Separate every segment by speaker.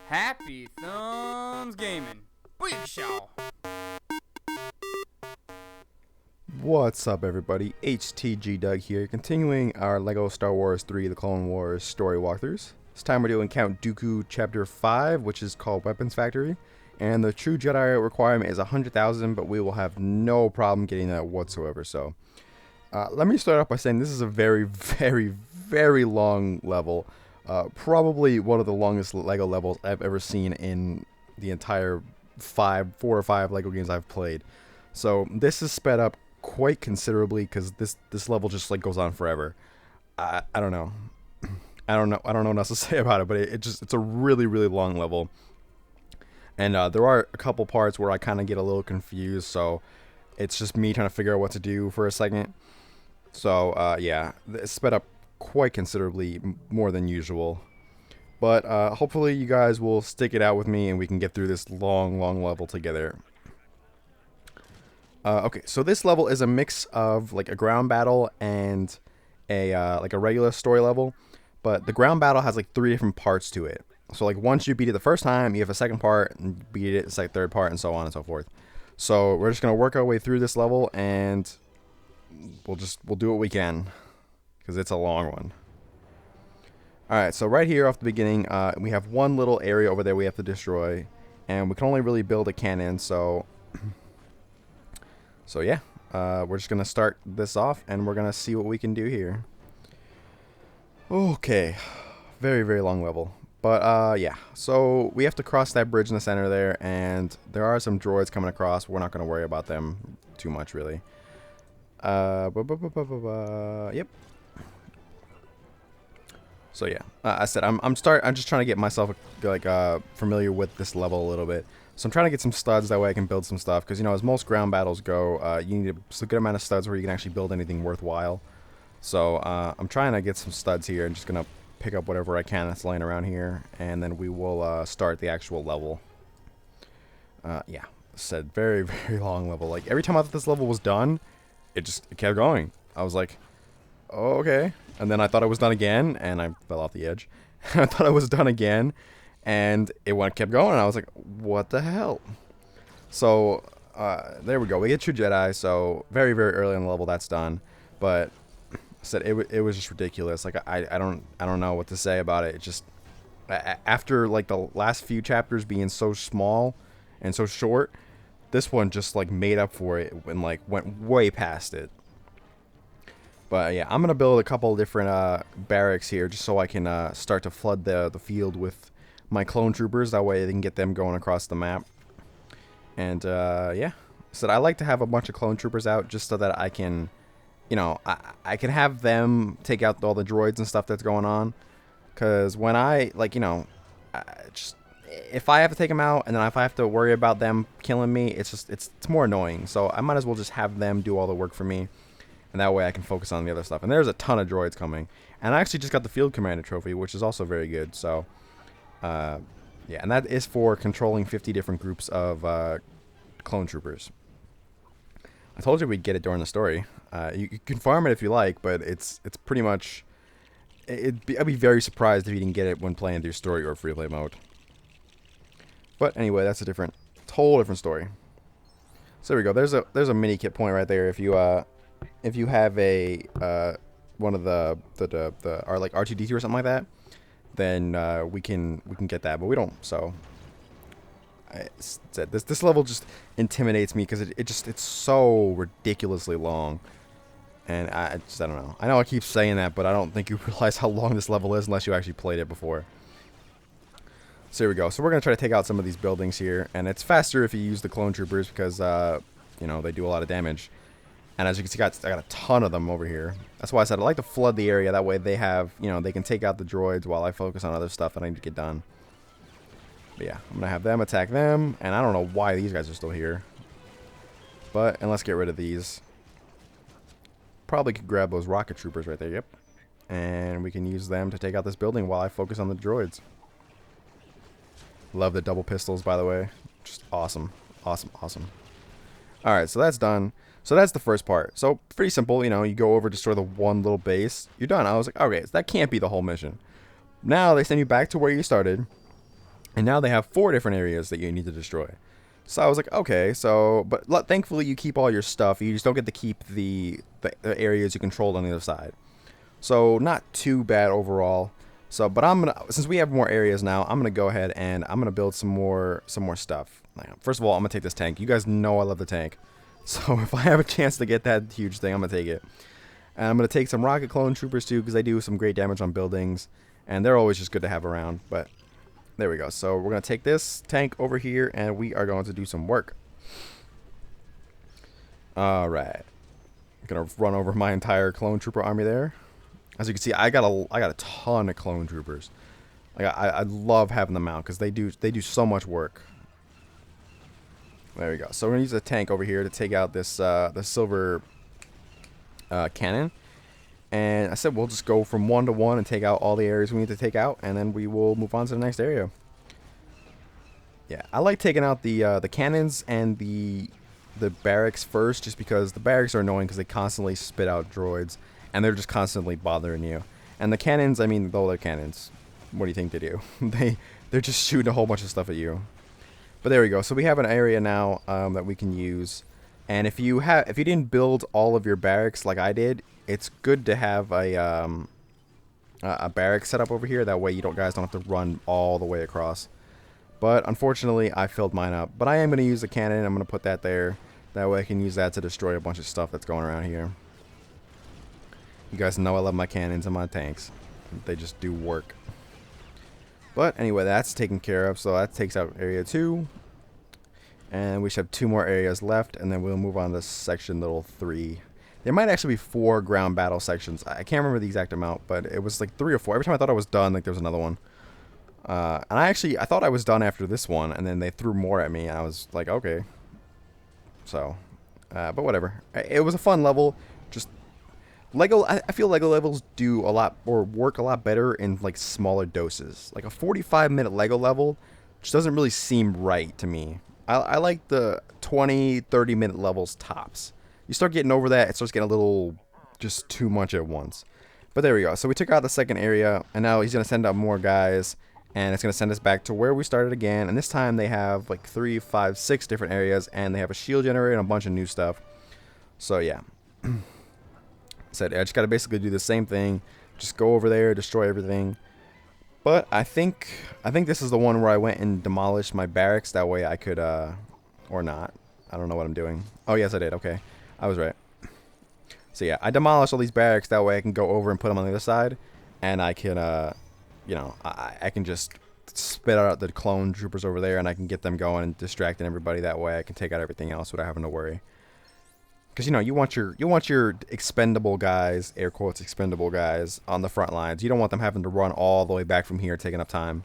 Speaker 1: Happy Thumbs Gaming. Big show.
Speaker 2: What's up, everybody? HTG Doug here, continuing our LEGO Star Wars 3 The Clone Wars story walkthroughs. This time we're doing Count Dooku Chapter 5, which is called Weapons Factory. And the true Jedi requirement is 100,000, but we will have no problem getting that whatsoever. So, let me start off by saying this is a very, very long level. Probably one of the longest LEGO levels I've ever seen in the entire 4 or 5 LEGO games I've played. So this is sped up quite considerably because this level just like goes on forever. I don't know. I don't know what else to say about it, but it's a really long level. And there are a couple parts where I kind of get a little confused, so it's just me trying to figure out what to do for a second. So yeah, it's sped up quite considerably more than usual. But hopefully you guys will stick it out with me and we can get through this long level together. Okay, so this level is a mix of like a ground battle and a like a regular story level, but the ground battle has like 3 different parts to it. So like once you beat it the first time, you have a second part, and beat it, it's like third part, and so on and so forth. So we're just gonna work our way through this level, and we'll do what we can, because it's a long one. Alright, so right here off the beginning, we have one little area over there we have to destroy, and we can only really build a cannon, so yeah, we're just gonna start this off, and we're gonna see what we can do here. Okay, very long level. But yeah, so we have to cross that bridge in the center there, and there are some droids coming across. We're not going to worry about them too much, really. Yep. So yeah, I said I'm just trying to get myself like familiar with this level a little bit. So I'm trying to get some studs, that way I can build some stuff. Because, you know, as most ground battles go, you need a good amount of studs where you can actually build anything worthwhile. So I'm trying to get some studs here. I'm just going to pick up whatever I can that's laying around here, and then we will start the actual level. Yeah, said very long level. Like every time I thought this level was done, it kept going. I was like, oh, okay, and then I thought it was done again, and I fell off the edge. I thought it was done again, and it kept going, and I was like, what the hell? So there we go. We get True Jedi. So very early in the level that's done, but said it was just ridiculous. Like I don't know what to say about it. It just, after like the last few chapters being so small and so short, this one just like made up for it and like went way past it. But yeah, I'm gonna build a couple different barracks here just so I can start to flood the field with my clone troopers. That way they can get them going across the map. And yeah, so I like to have a bunch of clone troopers out just so that I can, you know, I can have them take out all the droids and stuff that's going on. Because when I, like, you know, if I have to take them out and then if I have to worry about them killing me, it's more annoying. So I might as well just have them do all the work for me. And that way I can focus on the other stuff. And there's a ton of droids coming. And I actually just got the Field Commander trophy, which is also very good. So, yeah, and that is for controlling 50 different groups of clone troopers. I told you we'd get it during the story. You can farm it if you like, but it's pretty much... I'd be very surprised if you didn't get it when playing through story or free play mode. But anyway, that's a whole different story. So there we go. There's a mini kit point right there. If you have a one of the like R2D2 or something like that, then we can get that, but we don't. So this level just intimidates me because it's so ridiculously long, and I don't know. I know I keep saying that, but I don't think you realize how long this level is unless you actually played it before. So here we go. So we're gonna try to take out some of these buildings here, and it's faster if you use the clone troopers because you know, they do a lot of damage. And as you can see, I got a ton of them over here. That's why I said I like to flood the area. That way they have, you know, they can take out the droids while I focus on other stuff that I need to get done. But yeah, I'm going to have them attack them. And I don't know why these guys are still here. And let's get rid of these. Probably could grab those rocket troopers right there. Yep. And we can use them to take out this building while I focus on the droids. Love the double pistols, by the way. Just awesome. Awesome. Alright, so that's done. So that's the first part. So pretty simple, you know, you go over, destroy the one little base. You're done. I was like, okay, that can't be the whole mission. Now they send you back to where you started. And now they have 4 different areas that you need to destroy. So I was like, okay, so, but thankfully you keep all your stuff. You just don't get to keep the areas you controlled on the other side. So not too bad overall. So, but I'm gonna, since we have more areas now, I'm gonna go ahead and I'm gonna build some more stuff. First of all, I'm gonna take this tank. You guys know I love the tank. So if I have a chance to get that huge thing, I'm gonna take it. And I'm gonna take some rocket clone troopers too, because they do some great damage on buildings, and they're always just good to have around. But there we go. So we're going to take this tank over here, and we are going to do some work. All right. I'm going to run over my entire clone trooper army there. As you can see, I got a ton of clone troopers. Like I love having them out because they do so much work. There we go. So we're going to use a tank over here to take out this the silver cannon. And I said we'll just go from 1 to 1 and take out all the areas we need to take out, and then we will move on to the next area. Yeah, I like taking out the cannons and the barracks first, just because the barracks are annoying because they constantly spit out droids, and they're just constantly bothering you. And the cannons, I mean, though they're cannons, what do you think they do? They're just shooting a whole bunch of stuff at you. But there we go. So we have an area now that we can use. And if you didn't build all of your barracks like I did, it's good to have a barracks set up over here. That way you guys don't have to run all the way across. But unfortunately, I filled mine up. But I am going to use the cannon. I'm going to put that there. That way I can use that to destroy a bunch of stuff that's going around here. You guys know I love my cannons and my tanks. They just do work. But anyway, that's taken care of. So that takes out area 2. And we should have 2 more areas left. And then we'll move on to section little 3. There might actually be 4 ground battle sections. I can't remember the exact amount, but it was like 3 or 4. Every time I thought I was done, like there was another one. And I thought I was done after this one, and then they threw more at me, and I was like, okay. So, but whatever. It was a fun level. Just Lego. I feel Lego levels do a lot, or work a lot better in like smaller doses. Like a 45-minute Lego level just doesn't really seem right to me. I like the 20, 30-minute levels tops. You start getting over that, it starts getting a little just too much at once. But there we go. So we took out the second area, and now he's going to send out more guys, and it's going to send us back to where we started again. And this time they have like 3, 5, 6 different areas, and they have a shield generator and a bunch of new stuff. So yeah. So I just got to basically do the same thing. Just go over there, destroy everything. But I think this is the one where I went and demolished my barracks. That way I could, or not. I don't know what I'm doing. Oh, yes, I did. Okay. I was right. So yeah, I demolished all these barracks. That way I can go over and put them on the other side. And I can, you know, I can just spit out the clone troopers over there, and I can get them going and distracting everybody. That way I can take out everything else without having to worry. Because, you know, you want your expendable guys, air quotes expendable guys, on the front lines. You don't want them having to run all the way back from here, taking up time.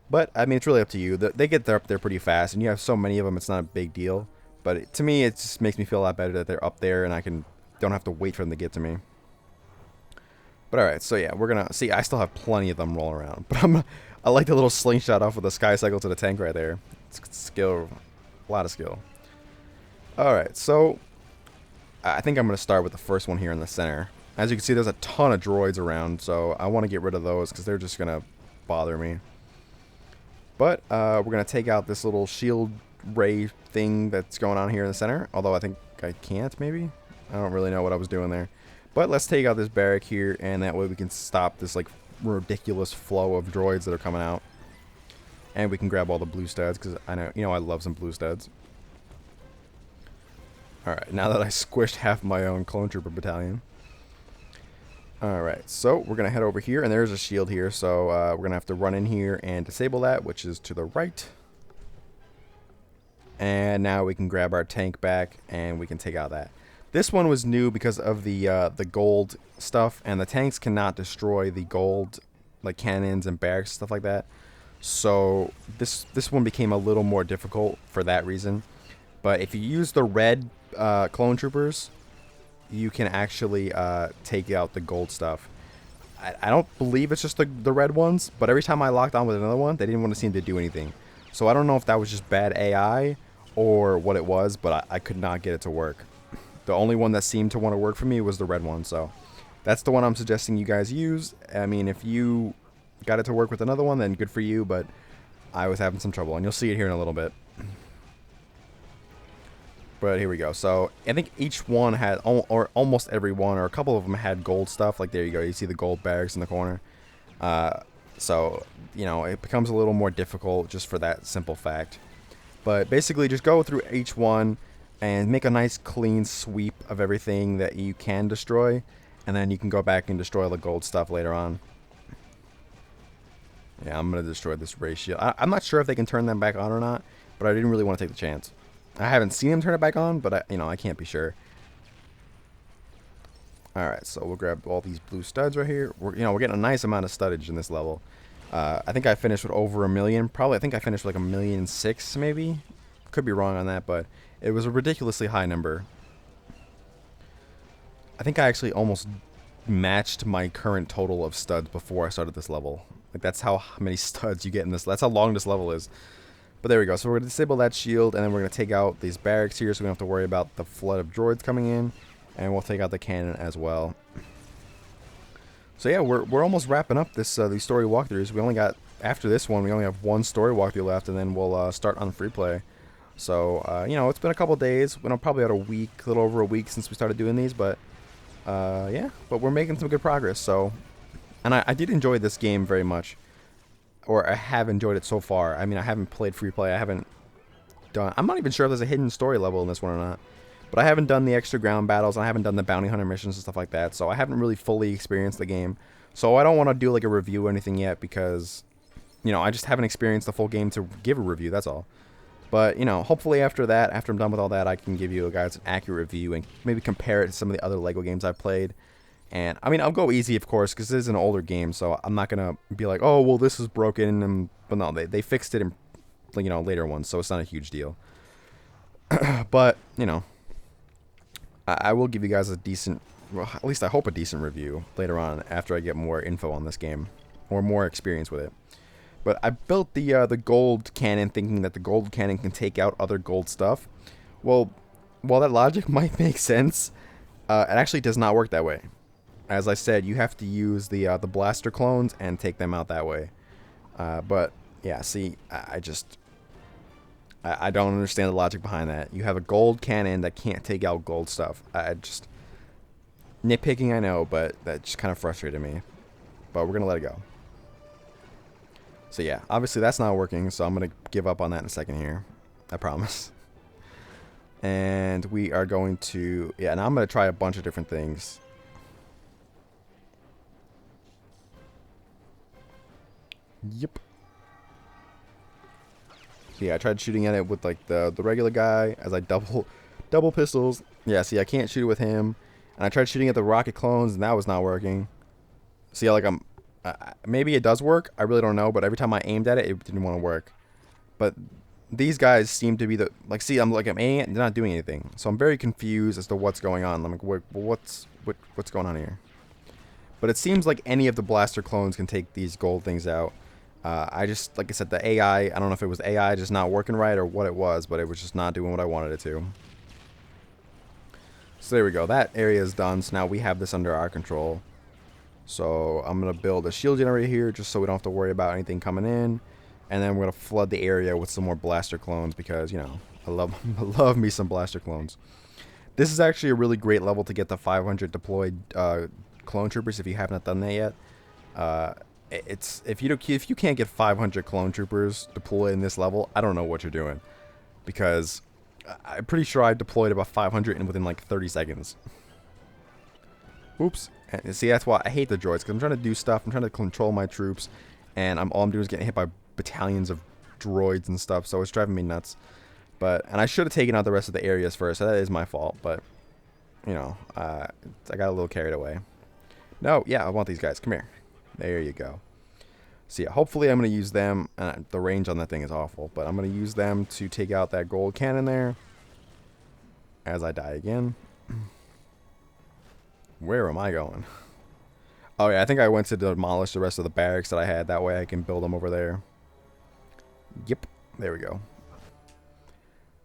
Speaker 2: But, I mean, it's really up to you. They get up there pretty fast, and you have so many of them, it's not a big deal. But to me, it just makes me feel a lot better that they're up there, and I don't have to wait for them to get to me. But alright, so yeah, we're gonna see. I still have plenty of them rolling around, but I like the little slingshot off with the sky cycle to the tank right there. It's skill, a lot of skill. Alright, so I think I'm going to start with the first one here in the center. As you can see, there's a ton of droids around, so I want to get rid of those because they're just going to bother me. But we're going to take out this little shield ray thing that's going on here in the center, although I think I can't, maybe? I don't really know what I was doing there. But let's take out this barrack here, and that way we can stop this like ridiculous flow of droids that are coming out. And we can grab all the blue studs, because I know, you know, I love some blue studs. Alright, now that I squished half my own clone trooper battalion. Alright, so we're going to head over here, and there's a shield here, so we're going to have to run in here and disable that, which is to the right. And now we can grab our tank back, and we can take out that. This one was new because of the gold stuff, and the tanks cannot destroy the gold, like cannons and barracks, stuff like that. So this one became a little more difficult for that reason. But if you use the red clone troopers, you can actually take out the gold stuff. I don't believe it's just the red ones, but every time I locked on with another one, they didn't want to seem to do anything. So I don't know if that was just bad AI or what it was, but I could not get it to work. The only one that seemed to want to work for me was the red one, so that's the one I'm suggesting you guys use. I mean, if you got it to work with another one, then good for you, but I was having some trouble, and you'll see it here in a little bit. But here we go. So I think each one had, or almost every one, or a couple of them had gold stuff. Like there you go. You see the gold barracks in the corner. So, you know, it becomes a little more difficult just for that simple fact. But basically just go through each one and make a nice clean sweep of everything that you can destroy. And then you can go back and destroy the gold stuff later on. Yeah, I'm going to destroy this ray shield. I'm not sure if they can turn them back on or not, but I didn't really want to take the chance. I haven't seen them turn it back on, but I can't be sure. Alright, so we'll grab all these blue studs right here. We're getting a nice amount of studdage in this level. I think I finished with over 1 million. Probably, I think I finished with like 1,000,006 maybe. Could be wrong on that, but it was a ridiculously high number. I think I actually almost matched my current total of studs before I started this level. Like, that's how many studs you get in this. That's how long this level is. But there we go. So we're going to disable that shield, and then we're going to take out these barracks here so we don't have to worry about the flood of droids coming in. And we'll take out the cannon as well. So yeah, we're almost wrapping up this these story walkthroughs. We only got, after this one, we only have one story walkthrough left, and then we'll start on free play. So, it's been a couple days. Probably about a week, a little over a week since we started doing these, but yeah, but we're making some good progress. So, and I did enjoy this game very much. Or I have enjoyed it so far. I mean, I haven't played free play. I haven't done... I'm not even sure if there's a hidden story level in this one or not. But I haven't done the extra ground battles. I haven't done the bounty hunter missions and stuff like that. So I haven't really fully experienced the game. So I don't want to do like a review or anything yet because, I just haven't experienced the full game to give a review. That's all. But, hopefully after that, after I'm done with all that, I can give you guys an accurate review and maybe compare it to some of the other LEGO games I've played. And, I mean, I'll go easy, of course, because this is an older game, so I'm not going to be like, oh, well, this is broken, but no, they fixed it in, later ones, so it's not a huge deal. But, I will give you guys a decent, well, at least I hope a decent review later on after I get more info on this game, or more experience with it. But I built the gold cannon thinking that the gold cannon can take out other gold stuff. Well, while that logic might make sense, it actually does not work that way. As I said, you have to use the blaster clones and take them out that way. But yeah, see, I don't understand the logic behind that. You have a gold cannon that can't take out gold stuff. I just nitpicking, I know, but that just kind of frustrated me. But we're gonna let it go. So yeah, obviously that's not working. So I'm gonna give up on that in a second here. I promise. And we are going to now I'm gonna try a bunch of different things. Yep. So yeah, I tried shooting at it with like the regular guy as I double pistols. Yeah, see, I can't shoot it with him. And I tried shooting at the rocket clones, and that was not working. See, like maybe it does work. I really don't know, but every time I aimed at it, it didn't want to work. But these guys seem to be see, I'm aiming it, they're not doing anything. So I'm very confused as to what's going on. I'm like, what's going on here? But it seems like any of the blaster clones can take these gold things out. I just, like I said, the AI, I don't know if it was AI just not working right or what it was, but it was just not doing what I wanted it to. So there we go. That area is done. So now we have this under our control. So I'm going to build a shield generator here just so we don't have to worry about anything coming in. And then we're going to flood the area with some more blaster clones because, I love me some blaster clones. This is actually a really great level to get the 500 deployed clone troopers if you haven't done that yet. If you can't get 500 clone troopers deployed in this level, I don't know what you're doing, because I'm pretty sure I deployed about 500 within like 30 seconds. Oops. And see, that's why I hate the droids, because I'm trying to do stuff. I'm trying to control my troops, and all I'm doing is getting hit by battalions of droids and stuff. So it's driving me nuts. And I should have taken out the rest of the areas first. So that is my fault. But I got a little carried away. No, yeah, I want these guys. Come here. There you go. So yeah, hopefully I'm going to use them. The range on that thing is awful, but I'm going to use them to take out that gold cannon there. As I die again. Where am I going? Oh yeah, I think I went to demolish the rest of the barracks that I had. That way I can build them over there. Yep, there we go.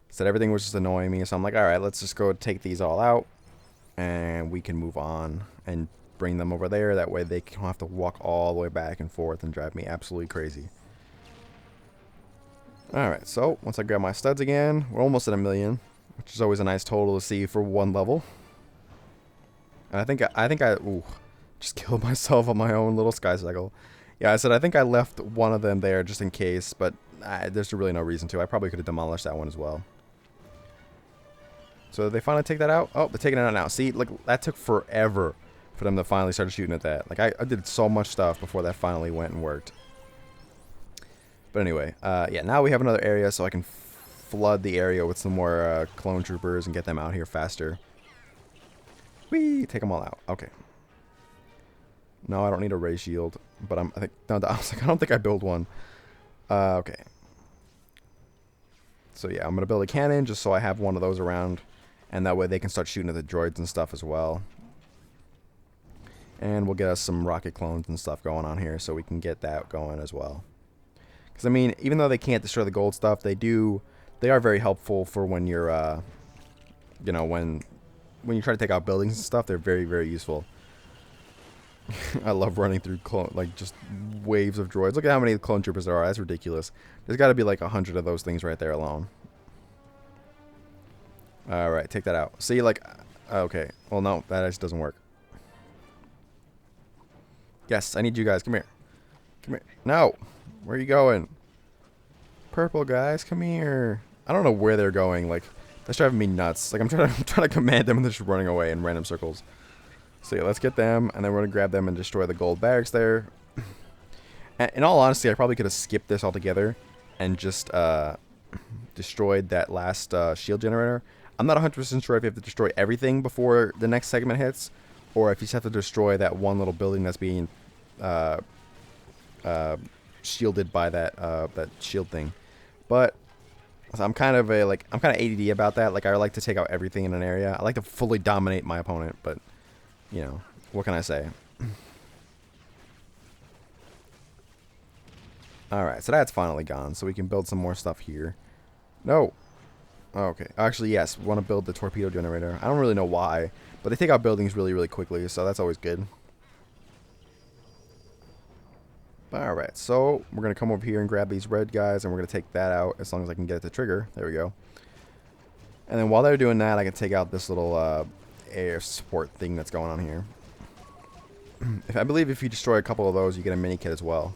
Speaker 2: Said everything was just annoying me, so I'm like, alright, let's just go take these all out. And we can move on and bring them over there. That way they don't have to walk all the way back and forth and drive me absolutely crazy. Alright, so once I grab my studs again, we're almost at 1,000,000, which is always a nice total to see for one level. And I think I just killed myself on my own little sky cycle. Yeah, I said I think I left one of them there just in case, but there's really no reason to. I probably could have demolished that one as well. So did they finally take that out? Oh, they're taking it out now. See, look, that took forever for them to finally start shooting at that. Like, I did so much stuff before that finally went and worked. But anyway, yeah, now we have another area, so I can flood the area with some more clone troopers and get them out here faster. Whee! Take them all out. Okay. No, I don't need a ray shield, but I don't think I build one. Okay. So yeah, I'm gonna build a cannon just so I have one of those around, and that way they can start shooting at the droids and stuff as well. And we'll get us some rocket clones and stuff going on here, so we can get that going as well. Because I mean, even though they can't destroy the gold stuff, they are very helpful for when you're, you know, when you try to take out buildings and stuff. They're very, very useful. I love running through just waves of droids. Look at how many clone troopers there are. That's ridiculous. There's got to be like 100 of those things right there alone. All right, take that out. See, like, okay. Well, no, that just doesn't work. Yes, I need you guys. Come here. Come here. No. Where are you going? Purple guys, come here. I don't know where they're going. Like, that's driving me nuts. Like, I'm trying to command them and they're just running away in random circles. So yeah, let's get them, and then we're gonna grab them and destroy the gold barracks there. And in all honesty, I probably could have skipped this altogether and just destroyed that last shield generator. I'm not 100% sure if you have to destroy everything before the next segment hits, or if you just have to destroy that one little building that's being shielded by that shield thing. But I'm kind of ADD about that. Like, I like to take out everything in an area. I like to fully dominate my opponent, but you know, what can I say? Alright, so that's finally gone. So we can build some more stuff here. No. Okay. Actually, yes. We want to build the Torpedo Generator. I don't really know why, but they take out buildings really, really quickly, so that's always good. Alright, so we're going to come over here and grab these red guys, and we're going to take that out as long as I can get it to trigger. There we go. And then while they're doing that, I can take out this little air support thing that's going on here. I believe if you destroy a couple of those, you get a mini kit as well.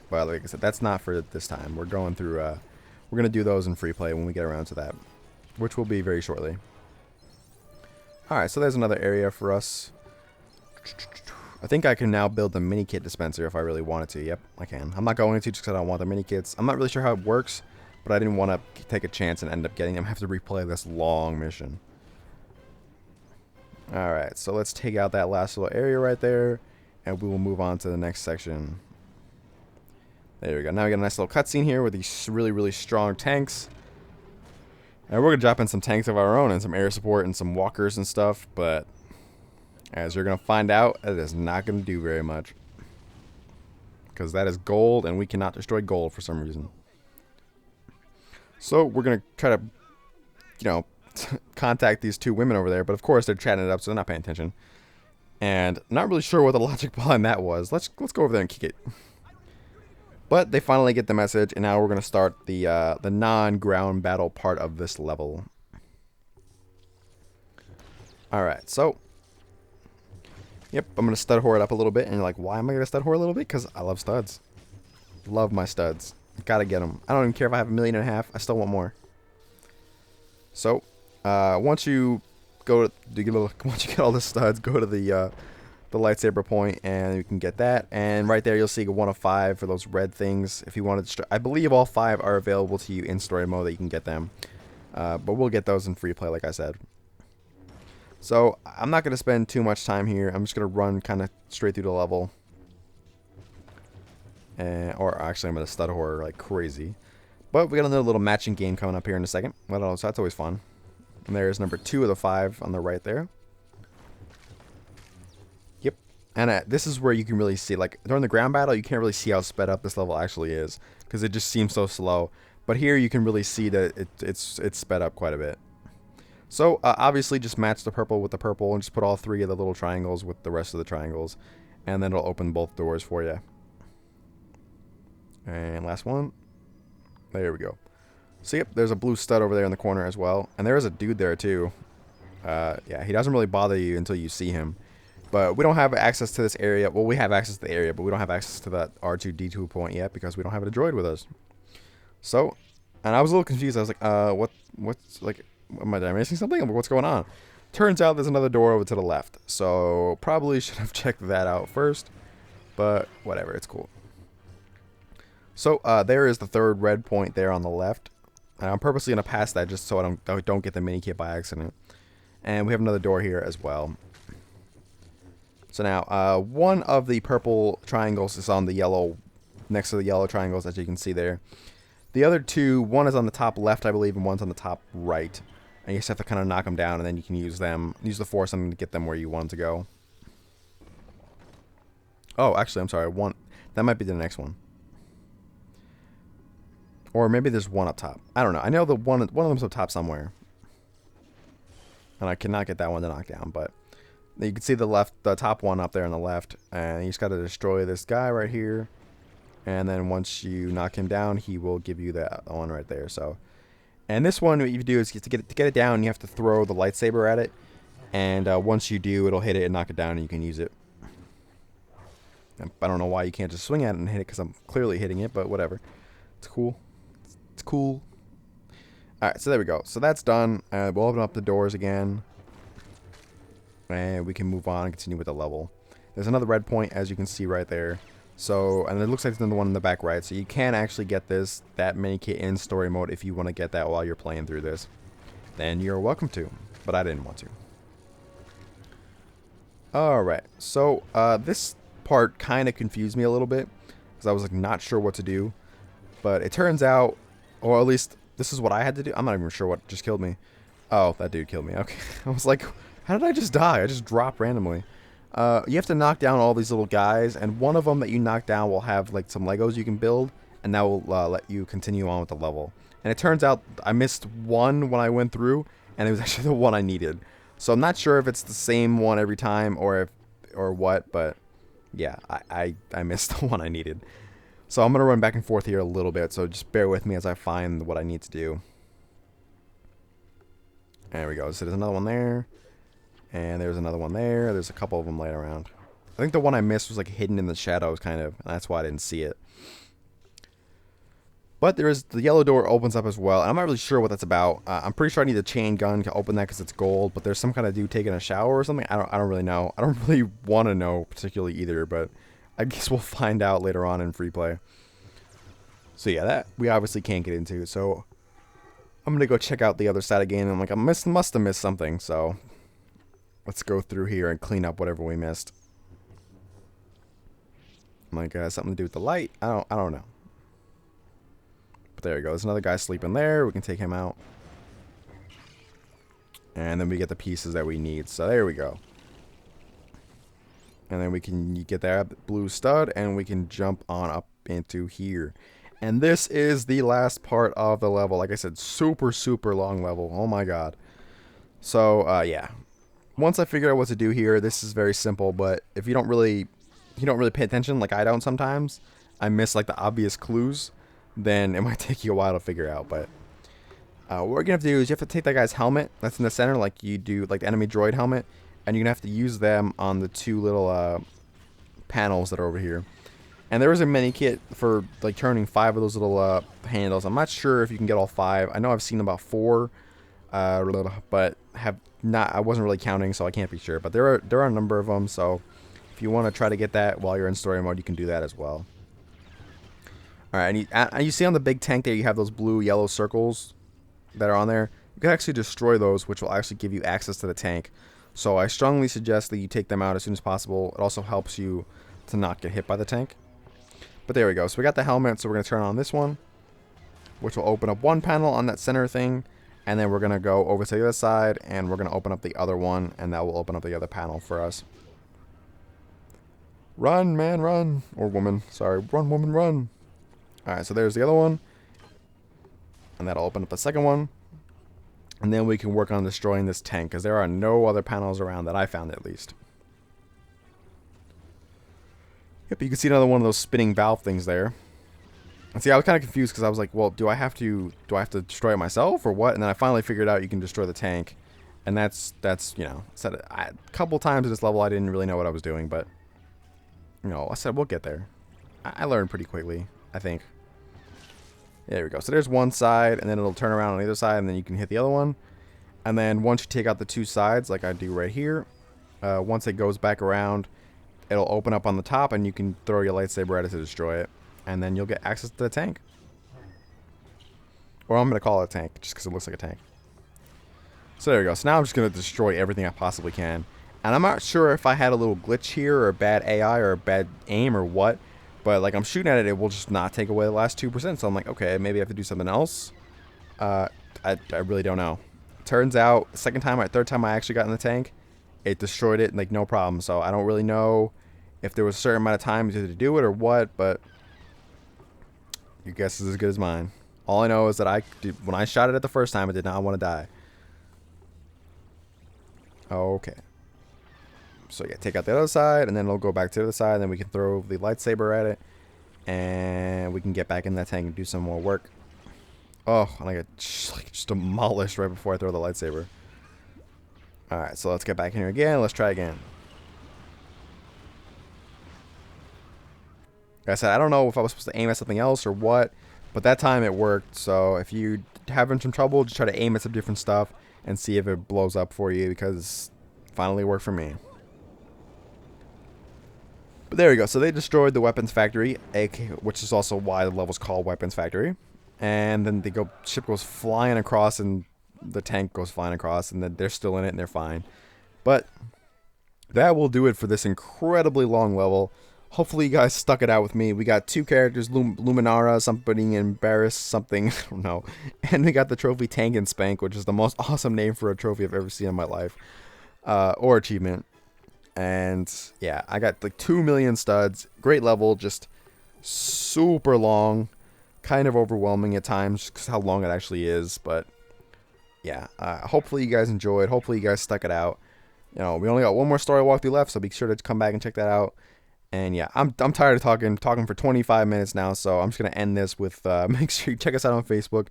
Speaker 2: But like I said, that's not for this time. We're going through, we're going to do those in free play when we get around to that, which will be very shortly. Alright, so there's another area for us. I think I can now build the mini kit dispenser if I really wanted to. Yep, I can. I'm not going to just because I don't want the mini kits. I'm not really sure how it works, but I didn't want to take a chance and end up getting them. I have to replay this long mission. Alright, so let's take out that last little area right there, and we will move on to the next section. There we go. Now we got a nice little cutscene here with these really, really strong tanks. And we're going to drop in some tanks of our own and some air support and some walkers and stuff, but as you're going to find out, it is not going to do very much. Because that is gold, and we cannot destroy gold for some reason. So we're going to try to, you know, contact these two women over there, but of course they're chatting it up, so they're not paying attention. And not really sure what the logic behind that was. Let's go over there and kick it. But they finally get the message, and now we're going to start the non-ground battle part of this level. Alright, so yep, I'm going to stud whore it up a little bit, and you're like, why am I going to stud whore a little bit? Because I love studs. Love my studs. Gotta get them. I don't even care if I have 1.5 million. I still want more. So once you get all the studs, go to the lightsaber point, and you can get that. And right there, you'll see 1 of 5 for those red things. If you wanted to, I believe all 5 are available to you in story mode that you can get them. But we'll get those in free play, like I said. So I'm not going to spend too much time here. I'm just going to run kind of straight through the level. Or actually, I'm going to stud horror like crazy. But we got another little matching game coming up here in a second. Well, so that's always fun. And there's number 2 of the 5 on the right there. Yep. And this is where you can really see, like, during the ground battle, you can't really see how sped up this level actually is, because it just seems so slow. But here you can really see that it's sped up quite a bit. So obviously just match the purple with the purple and just put all 3 of the little triangles with the rest of the triangles. And then it'll open both doors for you. And last one. There we go. So yep, there's a blue stud over there in the corner as well. And there is a dude there too. Yeah, he doesn't really bother you until you see him. But we don't have access to this area. Well, we have access to the area, but we don't have access to that R2-D2 point yet because we don't have a droid with us. So, and I was a little confused. I was like, what's, like, am I missing something? What's going on? Turns out there's another door over to the left. So, probably should have checked that out first. But, whatever, it's cool. So, there is the 3rd red point there on the left. And I'm purposely going to pass that just so I don't get the mini kit by accident. And we have another door here as well. So now, one of the purple triangles is on the yellow, next to the yellow triangles, as you can see there. The other 2, one is on the top left, I believe, and one's on the top right. And you just have to kind of knock them down, and then you can use the force to get them where you want them to go. Oh, actually, I'm sorry, that might be the next one. Or maybe there's one up top. I don't know. I know one of them's up top somewhere. And I cannot get that one to knock down, but you can see the top one up there on the left, and you just got to destroy this guy right here, and then once you knock him down, he will give you that one right there. So, and this one, what you do is to get it down, you have to throw the lightsaber at it, and once you do, it'll hit it and knock it down, and you can use it. I don't know why you can't just swing at it and hit it, because I'm clearly hitting it, but whatever. It's cool. It's cool. All right, so there we go. So that's done. We'll open up the doors again. And we can move on and continue with the level. There's another red point, as you can see right there. So, and it looks like there's another one in the back right. So you can actually get that mini kit in story mode if you want to get that while you're playing through this. Then you're welcome to. But I didn't want to. Alright, so this part kind of confused me a little bit. Because I was like not sure what to do. But it turns out, or at least this is what I had to do. I'm not even sure what just killed me. Oh, that dude killed me. Okay. I was like, how did I just die? I just dropped randomly. You have to knock down all these little guys, and one of them that you knock down will have like some Legos you can build, and that will let you continue on with the level. And it turns out I missed one when I went through, and it was actually the one I needed. So I'm not sure if it's the same one every time or what, but yeah, I missed the one I needed. So I'm going to run back and forth here a little bit, so just bear with me as I find what I need to do. There we go. So there's another one there. And there's another one there. There's a couple of them laying around. I think the one I missed was like hidden in the shadows, kind of. And that's why I didn't see it. But the yellow door opens up as well. And I'm not really sure what that's about. I'm pretty sure I need a chain gun to open that because it's gold. But there's some kind of dude taking a shower or something. I don't really know. I don't really want to know particularly either. But I guess we'll find out later on in free play. So yeah, that we obviously can't get into. So I'm going to go check out the other side again. And I'm like, I must have missed something. So let's go through here and clean up whatever we missed. I'm like, something to do with the light? I don't know. But there we go. There's another guy sleeping there. We can take him out. And then we get the pieces that we need. So there we go. And then we can get that blue stud, and we can jump on up into here. And this is the last part of the level. Like I said, super, super long level. Oh my god. So, yeah. Once I figure out what to do here, this is very simple, but if you don't really pay attention, like I don't sometimes, I miss like the obvious clues, then it might take you a while to figure out. But what we're gonna have to do is you have to take that guy's helmet that's in the center, like you do, like the enemy droid helmet, and you're gonna have to use them on the 2 little panels that are over here. And there is a mini kit for like turning 5 of those little handles. I'm not sure if you can get all 5. I know I've seen about 4, but I wasn't really counting, so I can't be sure. But there are a number of them, so if you want to try to get that while you're in story mode, you can do that as well. Alright, and you see on the big tank there, you have those blue, yellow circles that are on there. You can actually destroy those, which will actually give you access to the tank. So I strongly suggest that you take them out as soon as possible. It also helps you to not get hit by the tank. But there we go. So we got the helmet, so we're going to turn on this one, which will open up one panel on that center thing. And then we're going to go over to the other side, and we're going to open up the other one, and that will open up the other panel for us. Run, man, run. Or woman. Sorry. Run, woman, run. Alright, so there's the other one. And that'll open up the second one. And then we can work on destroying this tank, because there are no other panels around that I found, at least. Yep, you can see another one of those spinning valve things there. And see, I was kind of confused, because I was like, well, do I have to destroy it myself, or what? And then I finally figured out you can destroy the tank. And that's you know, a couple times in this level I didn't really know what I was doing, but, you know, I said we'll get there. I learned pretty quickly, I think. There we go. So there's one side, and then it'll turn around on the other side, and then you can hit the other one. And then once you take out the two sides, like I do right here, once it goes back around, it'll open up on the top, and you can throw your lightsaber at it to destroy it. And then you'll get access to the tank. Or I'm going to call it a tank, just because it looks like a tank. So there we go. So now I'm just going to destroy everything I possibly can. And I'm not sure if I had a little glitch here, or a bad AI, or a bad aim, or what. But, like, I'm shooting at it, it will just not take away the last 2%. So I'm like, okay, maybe I have to do something else. I really don't know. Turns out, third time I actually got in the tank, it destroyed it, like, no problem. So I don't really know if there was a certain amount of time to do it or what, but your guess is as good as mine. All I know is that when I shot it at the first time, I did not want to die. Okay. So yeah, take out the other side, and then it'll go back to the other side, and then we can throw the lightsaber at it, and we can get back in that tank and do some more work. Oh, and I got just demolished right before I throw the lightsaber. Alright, so let's get back in here again. Let's try again. Like I said, I don't know if I was supposed to aim at something else or what, but that time it worked. So if you're having some trouble, just try to aim at some different stuff and see if it blows up for you, because it finally worked for me. But there we go. So they destroyed the weapons factory, which is also why the level's called Weapons Factory. And then the ship goes flying across, and the tank goes flying across, and then they're still in it, and they're fine. But that will do it for this incredibly long level. Hopefully you guys stuck it out with me. We got two characters, Luminara, somebody embarrassed, something, I don't know. And we got the trophy Tank and Spank, which is the most awesome name for a trophy I've ever seen in my life. Or achievement. And yeah, I got like 2 million studs. Great level, just super long. Kind of overwhelming at times because how long it actually is. But yeah, hopefully you guys enjoyed. Hopefully you guys stuck it out. You know, we only got one more story walkthrough left, so be sure to come back and check that out. And yeah, I'm tired of talking for 25 minutes now, so I'm just gonna end this with make sure you check us out on Facebook,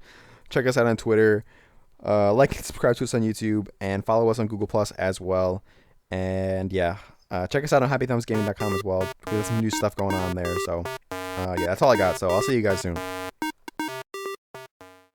Speaker 2: check us out on Twitter, like and subscribe to us on YouTube, and follow us on Google Plus as well. And yeah, check us out on HappyThumbsGaming.com as well. There's some new stuff going on there. So yeah, that's all I got. So I'll see you guys soon.